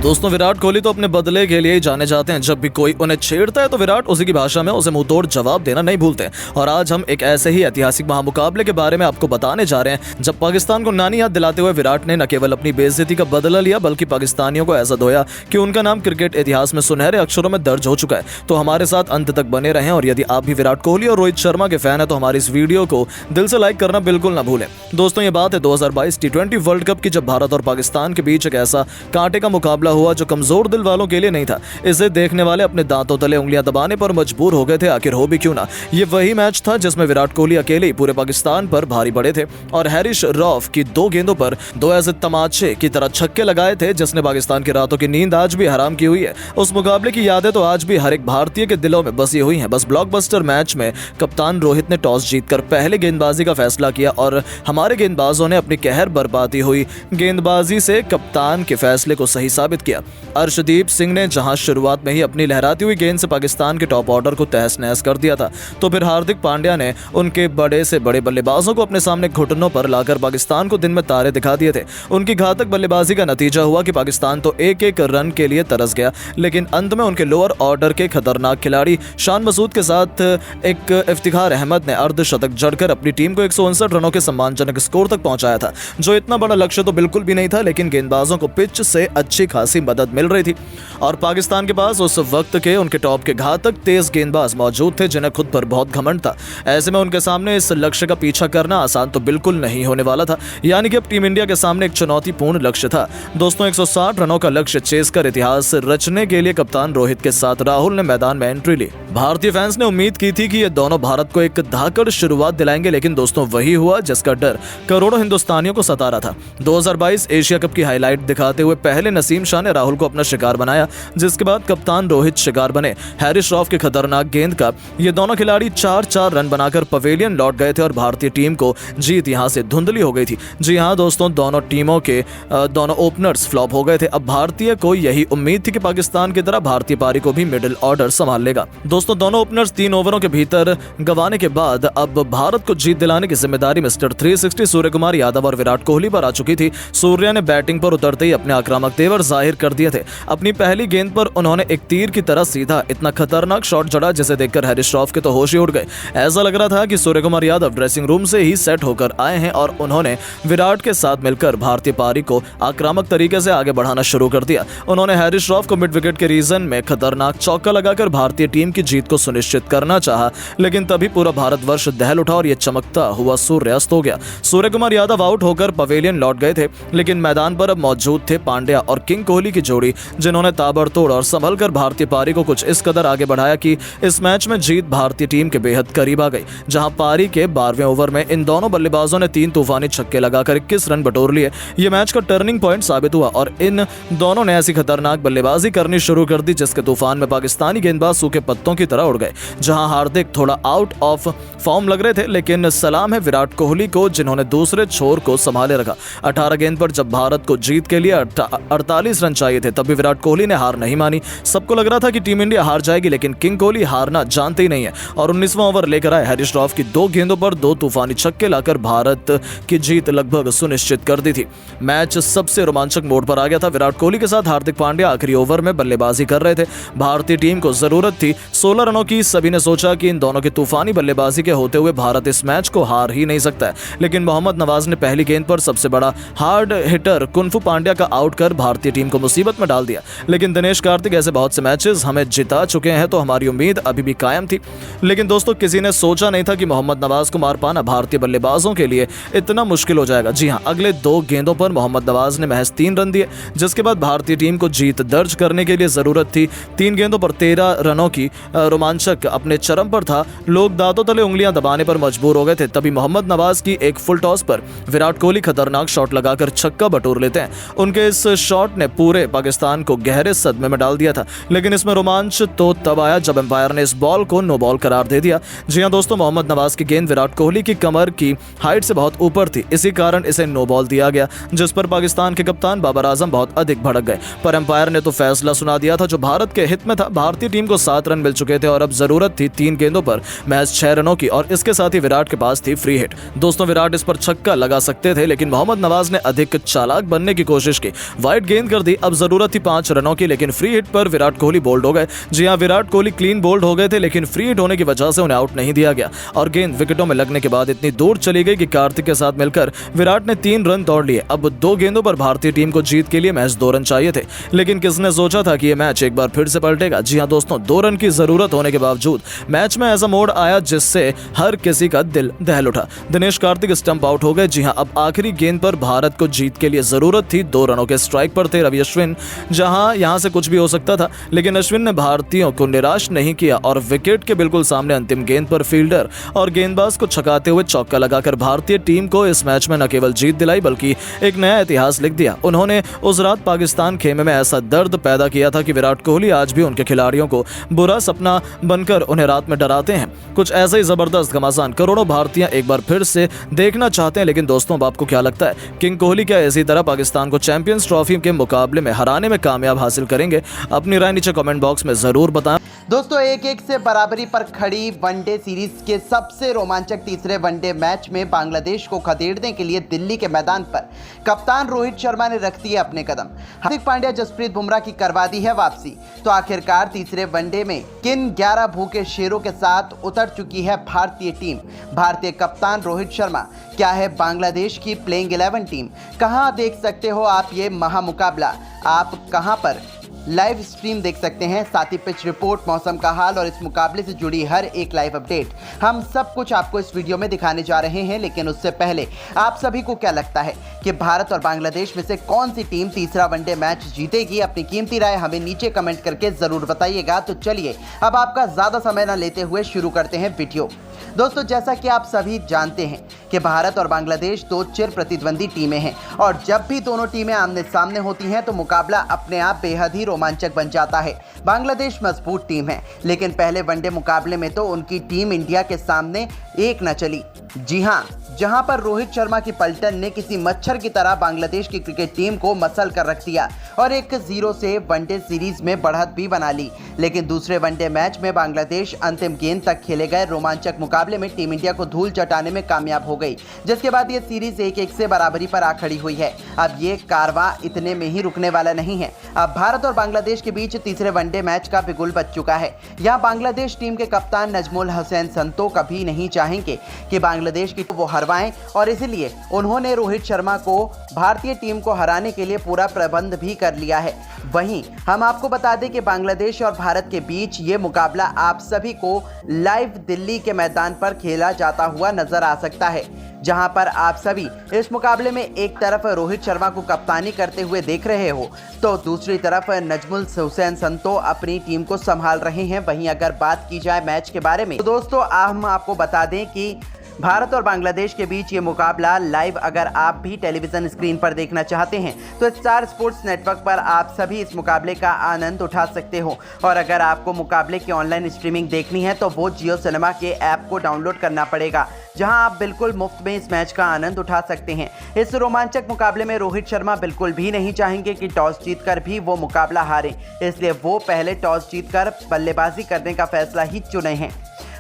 दोस्तों विराट कोहली तो अपने बदले के लिए ही जाने जाते हैं। जब भी कोई उन्हें छेड़ता है तो विराट उसी की भाषा में उसे मुंहतोड़ जवाब देना नहीं भूलते। और आज हम एक ऐसे ही ऐतिहासिक महामुकाबले के बारे में आपको बताने जा रहे हैं जब पाकिस्तान को नानी याद दिलाते हुए विराट ने न केवल अपनी बेइज्जती का बदला लिया बल्कि पाकिस्तानियों को ऐसा धोया कि उनका नाम क्रिकेट इतिहास में सुनहरे अक्षरों में दर्ज हो चुका है। तो हमारे साथ अंत तक बने रहें और यदि आप भी विराट कोहली और रोहित शर्मा के फैन है तो हमारी इस वीडियो को दिल से लाइक करना बिल्कुल ना भूलें। दोस्तों ये बात है 2022 T20 वर्ल्ड कप की, जब भारत और पाकिस्तान के बीच एक ऐसा कांटे का मुकाबला हुआ जो कमजोर दिल वालों के लिए नहीं था। इसे देखने वाले अपने दांतों तले उंगलियां दबाने पर मजबूर हो गए थे। आखिर हो भी क्यों ना, ये वही मैच था जिसमें विराट कोहली अकेले ही पूरे पाकिस्तान पर भारी पड़े थे और हैरिस रॉफ की 2 गेंदों पर 2 ऐसे तमाचे की तरह छक्के लगाए थे जिसने पाकिस्तान की रातों की नींद आज भी हराम की हुई है। उस मुकाबले की यादें तो आज भी हर एक भारतीय के दिलों में बसी हुई हैं। बस ब्लॉकबस्टर मैच में कप्तान रोहित ने टॉस जीतकर पहले गेंदबाजी का फैसला किया और हमारे गेंदबाजों ने अपनी कहर बरपाती हुई गेंदबाजी से कप्तान के फैसले को सही साबित किया। अर्शदीप सिंह ने जहां शुरुआत में ही अपनी लहराती हुई गेंद से पाकिस्तान के टॉप ऑर्डर को तहस नहस कर दिया था, तो फिर हार्दिक पांड्या ने उनके बड़े से बड़े बल्लेबाजों को अपने सामने घुटनों पर लाकर पाकिस्तान को दिन में तारे दिखा दिए थे। उनकी घातक बल्लेबाजी का नतीजा हुआ कि पाकिस्तान तो एक एक रन के लिए तरस गया, लेकिन अंत में उनके लोअर ऑर्डर के खतरनाक खिलाड़ी शान मसूद के साथ एक इफ्तिखार अहमद ने अर्धशतक जड़कर अपनी टीम को 159 रनों के सम्मानजनक स्कोर तक पहुंचाया था, जो इतना बड़ा लक्ष्य तो बिल्कुल भी नहीं था। लेकिन गेंदबाजों को पिच से अच्छी खासी मदद मिल रही थी और पाकिस्तान के पास उस वक्त के उनके टॉप के घातक तेज गेंदबाज मौजूद थे जिन्हें खुद पर बहुत घमंड था। ऐसे में उनके सामने इस लक्ष्य का पीछा करना आसान तो बिल्कुल नहीं होने वाला था, यानी कि अब टीम इंडिया के सामने एक चुनौतीपूर्ण लक्ष्य था। दोस्तों 160 रनों का लक्ष्य चेस कर इतिहास रचने के लिए कप्तान रोहित के साथ राहुल ने मैदान में एंट्री ली। भारतीय फैंस ने उम्मीद की थी कि ये दोनों भारत को एक धाकड़ शुरुआत दिलाएंगे, लेकिन दोस्तों वही हुआ जिसका डर करोड़ों हिंदुस्तानियों को सता रहा था। 2022 एशिया कप की हाईलाइट दिखाते हुए पहले नसीम शाह ने राहुल को अपना शिकार बनाया, जिसके बाद कप्तान रोहित शिकार बने। हैरिस रॉफ के खतरनाक गेंद का ये दोनों खिलाड़ी 4-4 रन बनाकर पवेलियन लौट गए थे और भारतीय टीम को जीत यहां से धुंधली हो गई थी। जी हां दोस्तों, दोनों टीमों के दोनों ओपनर्स फ्लॉप हो गए थे। अब भारतीय को यही उम्मीद थी कि पाकिस्तान की तरह भारतीय पारी को भी मिडिल ऑर्डर संभाल लेगा। दोस्तों दोनों ओपनर्स 3 ओवरों के भीतर गंवाने के बाद अब भारत को जीत दिलाने की जिम्मेदारी मिस्टर 360 सूर्य कुमार यादव और विराट कोहली पर आ चुकी थी। सूर्या ने बैटिंग पर उतरते ही अपने आक्रामक तेवर जाहिर कर दिए थे। अपनी पहली गेंद पर उन्होंने एक तीर की तरह सीधा इतना खतरनाक शॉट जड़ा जिसे देखकर हैरिस रॉफ के तो होश ही उड़ गए। ऐसा लग रहा था कि सूर्य कुमार यादव ड्रेसिंग रूम से ही सेट होकर आए हैं और उन्होंने विराट के साथ मिलकर भारतीय पारी को आक्रामक तरीके से आगे बढ़ाना शुरू कर दिया। उन्होंने हैरिस रॉफ को मिड विकेट के रीजन में खतरनाक चौका लगाकर भारतीय टीम की जीत को सुनिश्चित करना चाहा, लेकिन तभी पूरा भारतवर्ष दहल उठा और यह चमकता हुआ सूर्य अस्त हो गया। सूर्य कुमार यादव आउट होकर पवेलियन लौट गए थे, लेकिन मैदान पर अब मौजूद थे पांड्या और किंग कोहली की जोड़ी, जिन्होंने ताबड़तोड़ और संभलकर भारतीय पारी को कुछ इस कदर आगे बढ़ाया कि इस मैच में जीत भारतीय टीम के बेहद करीब आ गई। जहां पारी के 12वें ओवर में इन दोनों बल्लेबाजों ने 3 तूफानी छक्के लगाकर 21 रन बटोर लिए। ये मैच का टर्निंग पॉइंट साबित हुआ और इन दोनों ने ऐसी खतरनाक बल्लेबाजी करनी शुरू कर दी जिसके तूफान में पाकिस्तानी गेंदबाज सूखे पत्तों की तरह उड़ गए। जहां हार्दिक थोड़ा आउट ऑफ फॉर्म लग रहे थे, लेकिन सलाम है विराट कोहली को जिन्होंने दूसरे छोर को संभाले रखा। 18 गेंद पर जब भारत को जीत के लिए 48 रन चाहिए थे तब भी विराट कोहली ने हार नहीं मानी। सबको लग रहा था कि टीम इंडिया हार जाएगी, लेकिन किंग कोहली हारना जानते ही नहीं है और 19वां ओवर लेकर आए हैरिस रॉफ की 2 गेंदों पर 2 तूफानी छक्के लाकर भारत की जीत लगभग सुनिश्चित कर दी थी। मैच सबसे रोमांचक मोड पर आ गया था। विराट कोहली के साथ हार्दिक पांड्या आखिरी ओवर में बल्लेबाजी कर रहे थे। भारतीय टीम को जरूरत थी 16 रनों की। सभी ने सोचा कि इन दोनों की तूफानी बल्लेबाजी के होते हुए भारत इस मैच को हार ही नहीं सकता है, लेकिन मोहम्मद नवाज ने पहली गेंद पर सबसे बड़ा हार्ड हिटर कुनफू पांड्या का आउट कर भारतीय टीम को मुसीबत में डाल दिया। लेकिन दिनेश कार्तिक ऐसे बहुत से मैचेस हमें जिता चुके हैं तो हमारी उम्मीद अभी भी कायम थी। लेकिन दोस्तों किसी ने सोचा नहीं था कि मोहम्मद नवाज को मार पाना भारतीय बल्लेबाजों के लिए इतना मुश्किल हो जाएगा। जी हां, अगले 2 गेंदों पर मोहम्मद नवाज ने महज 3 रन दिए, जिसके बाद भारतीय टीम को जीत दर्ज करने के लिए जरूरत थी 3 गेंदों पर 13 रनों की। रोमांचक अपने चरम पर था, लोग दांतों तले उंगलियां दबाने पर मजबूर हो गए थे। तभी मोहम्मद नवाज की एक फुल टॉस पर विराट कोहली खतरनाक शॉट लगाकर छक्का बटोर लेते हैं। उनके इस शॉट ने पूरे पाकिस्तान को गहरे सदमे में डाल दिया था, लेकिन इसमें रोमांच तो तब आया जब एम्पायर ने इस बॉल को नो बॉल करार दे दिया। जी हां दोस्तों, मोहम्मद नवाज की गेंद विराट कोहली की कमर की हाइट से बहुत ऊपर थी, इसी कारण इसे नो बॉल दिया गया, जिस पर पाकिस्तान के कप्तान बाबर आजम बहुत अधिक भड़क गए। पर एम्पायर ने तो फैसला सुना दिया था जो भारत के हित में था। भारतीय टीम को 7 रन मिल चुके थे और अब जरूरत थी 3 गेंदों पर महज 6 रनों की और इसके साथ ही विराट के पास थी फ्री हिट। दोस्तों विराट इस पर छक्का लगा सकते थे, लेकिन मोहम्मद नवाज ने अधिक चालाक बनने की कोशिश की, वाइड गेंद कर दी अब जरूरत थी 5 रनों की, लेकिन फ्री हिट पर विराट कोहली बोल्ड हो गए। जी हां, विराट कोहली क्लीन बोल्ड हो गए थे, लेकिन फ्री हिट होने की वजह से उन्हें आउट नहीं दिया गया और गेंद विकेटों में लगने के बाद इतनी दूर चली गई कि कार्तिक के साथ मिलकर विराट ने 3 रन तोड़ लिए। अब 2 गेंदों पर भारतीय टीम को जीत के लिए महज 2 रन चाहिए थे, लेकिन किसने सोचा था कि यह मैच एक बार फिर से पलटेगा। जी हां दोस्तों, 2 रन की जरूरत होने के बावजूद मैच में ऐसा मोड़ आया जिससे हर किसी का दिल दहल उठा। दिनेश कार्तिक स्टंप आउट हो गए। जी हां, अब आखिरी गेंद पर भारत को जीत के लिए जरूरत थी। 2 रनों के स्ट्राइक पर थे रवि अश्विन। यहां से कुछ भी हो सकता था, लेकिन अश्विन ने भारतीयों को निराश नहीं किया और विकेट के बिल्कुल सामने अंतिम गेंद पर फील्डर और गेंदबाज को छकाते हुए चौका लगाकर भारतीय टीम को इस मैच में न केवल जीत दिलाई बल्कि एक नया इतिहास लिख दिया। उन्होंने उस रात पाकिस्तान खेमे में ऐसा दर्द पैदा किया था कि विराट कोहली आज भी उनके खिलाड़ियों को बुरा सपना बनकर उन्हें रात में डराते हैं। कुछ ऐसा ही जबरदस्त घमासान करोड़ों भारतीय एक बार फिर से देखना चाहते हैं। लेकिन दोस्तों, अब आपको क्या लगता है, किंग कोहली क्या इसी तरह पाकिस्तान को चैंपियंस ट्रॉफी के मुकाबले में हराने में कामयाब हासिल करेंगे? अपनी राय नीचे कमेंट बॉक्स में जरूर बताएं। दोस्तों, 1-1 से बराबरी पर खड़ी वनडे सीरीज के सबसे रोमांचक तीसरे वनडे मैच में बांग्लादेश को खदेड़ने के लिए दिल्ली के मैदान पर कप्तान रोहित शर्मा ने रख दिए अपने कदम। हार्दिक पांड्या, जसप्रीत बुमराह की करवा दी है वापसी। तो आखिरकार तीसरे वनडे में किन 11 भूखे शेरों के साथ उतर चुकी है भारतीय टीम? भारतीय कप्तान रोहित शर्मा, क्या है बांग्लादेश की प्लेइंग 11 टीम? कहां देख सकते हो आप ये महामुकाबला? आप कहां पर लाइव स्ट्रीम देख सकते हैं? साथ ही पिच रिपोर्ट, मौसम का हाल और इस मुकाबले से जुड़ी हर एक लाइव अपडेट हम सब कुछ आपको इस वीडियो में दिखाने जा रहे हैं। लेकिन उससे पहले आप सभी को क्या लगता है कि भारत और बांग्लादेश में से कौन सी टीम तीसरा वनडे मैच जीतेगी? अपनी कीमती राय हमें नीचे कमेंट करके जरूर बताइएगा। तो चलिए अब आपका ज्यादा समय न लेते हुए शुरू करते हैं वीडियो। दोस्तों, जैसा कि आप सभी जानते हैं कि भारत और बांग्लादेश 2 चिर प्रतिद्वंदी टीमें हैं और जब भी दोनों टीमें आमने सामने होती हैं तो मुकाबला अपने आप बेहद ही रोमांचक बन जाता है। बांग्लादेश मजबूत टीम है, लेकिन पहले वनडे मुकाबले में तो उनकी टीम इंडिया के सामने एक न चली। जी हां, जहां पर रोहित शर्मा की पलटन ने किसी मच्छर की तरह बांग्लादेश की क्रिकेट टीम को मसल कर रख दिया और 1-0 से वनडे सीरीज में बढ़त भी बना ली। लेकिन दूसरे वनडे मैच में बांग्लादेश अंतिम गेंद तक खेले गए रोमांचक मुकाबले में टीम इंडिया को धूल चटाने में कामयाब हो गई, जिसके बाद ये सीरीज 1-1 से बराबरी पर आ खड़ी हुई है। अब ये कारवां इतने में ही रुकने वाला नहीं है। अब भारत और बांग्लादेश के बीच तीसरे वनडे मैच का बिगुल बज चुका है। यहाँ बांग्लादेश टीम के कप्तान नजमुल हसैन संतो कभी नहीं चाहेंगे कि बांग्लादेश की वो हरवाएं और इसलिए उन्होंने रोहित शर्मा को भारतीय टीम को हराने के लिए पूरा प्रबंध भी कर लिया है। वहीं हम आपको बता दें कि बांग्लादेश और भारत के बीच ये मुकाबला आप सभी को लाइव दिल्ली के मैदान पर खेला जाता हुआ नजर आ सकता है, जहां पर आप सभी इस मुकाबले में एक तरफ रोहित शर्मा को कप्तानी करते हुए देख रहे हो तो दूसरी तरफ नजमुल हुसैन संतो अपनी टीम को संभाल रहे हैं। वहीं अगर बात की जाए मैच के बारे में तो दोस्तों, हम आपको बता दें कि भारत और बांग्लादेश के बीच ये मुकाबला लाइव अगर आप भी टेलीविजन स्क्रीन पर देखना चाहते हैं तो स्टार स्पोर्ट्स नेटवर्क पर आप सभी इस मुकाबले का आनंद उठा सकते हो। और अगर आपको मुकाबले की ऑनलाइन स्ट्रीमिंग देखनी है तो वो जियो सिनेमा के ऐप को डाउनलोड करना पड़ेगा, जहां आप बिल्कुल मुफ्त में इस मैच का आनंद उठा सकते हैं। इस रोमांचक मुकाबले में रोहित शर्मा बिल्कुल भी नहीं चाहेंगे कि टॉस जीतकर भी वो मुकाबला हारें, इसलिए वो पहले टॉस जीतकर बल्लेबाजी करने का फैसला ही चुने हैं।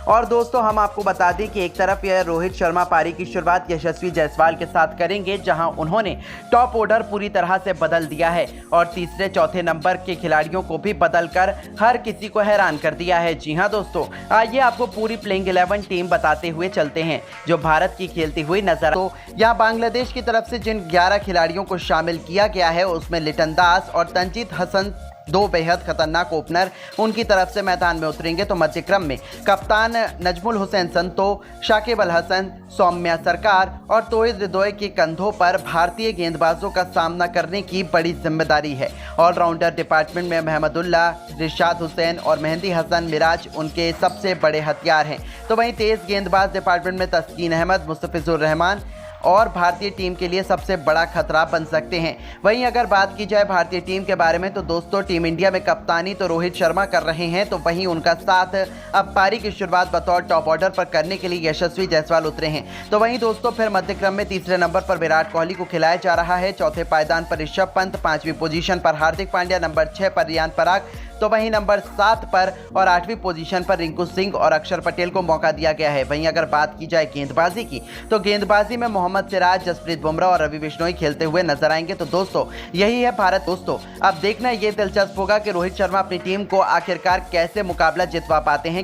और दोस्तों, हम आपको बता दें कि एक तरफ यह रोहित शर्मा पारी की शुरुआत यशस्वी जायसवाल के साथ करेंगे, जहां उन्होंने टॉप ऑर्डर पूरी तरह से बदल दिया है और तीसरे चौथे नंबर के खिलाड़ियों को भी बदलकर हर किसी को हैरान कर दिया है। जी हां दोस्तों, आइए आपको पूरी प्लेइंग 11 टीम बताते हुए चलते हैं जो भारत की खेलती हुई नजर। तो यहाँ बांग्लादेश की तरफ से जिन 11 खिलाड़ियों को शामिल किया गया है उसमें लिटन दास और तंजीद हसन, 2 बेहद खतरनाक ओपनर उनकी तरफ से मैदान में उतरेंगे। तो मध्य क्रम में कप्तान नजमुल हुसैन संतो, शाकिब अल हसन, सौम्या सरकार और तोइज रिदोय के कंधों पर भारतीय गेंदबाजों का सामना करने की बड़ी जिम्मेदारी है। ऑलराउंडर डिपार्टमेंट में महमदुल्ला, रिशाद हुसैन और मेहंदी हसन मिराज उनके सबसे बड़े हथियार हैं। तो वहीं तेज गेंदबाज डिपार्टमेंट में तस्कीन अहमद, मुस्तफिजुर रहमान और भारतीय टीम के लिए सबसे बड़ा खतरा बन सकते हैं। वहीं अगर बात की जाए भारतीय टीम के बारे में तो दोस्तों, टीम इंडिया में कप्तानी तो रोहित शर्मा कर रहे हैं, तो वहीं उनका साथ अब पारी की शुरुआत बतौर टॉप ऑर्डर पर करने के लिए यशस्वी जायसवाल उतरे हैं। तो वहीं दोस्तों, फिर मध्य क्रम में तीसरे नंबर पर विराट कोहली को खिलाया जा रहा है, चौथे पायदान पर ऋषभ पंत, 5वीं पोजीशन पर हार्दिक पांड्या, नंबर 6 पर रियान पराग, तो वहीं नंबर 7 पर और 8वीं पोजीशन पर रिंकू सिंह और अक्षर पटेल को मौका दिया गया है। वहीं अगर बात की जाए गेंदबाजी की, तो गेंदबाजी में मोहम्मद सिराज, जसप्रीत बुमराह और रवि बिश्नोई खेलते हुए नजर आएंगे। तो दोस्तों यही है भारत। दोस्तों अब देखना ये दिलचस्प होगा कि रोहित शर्मा अपनी टीम को आखिरकार कैसे मुकाबला जितवा पाते हैं।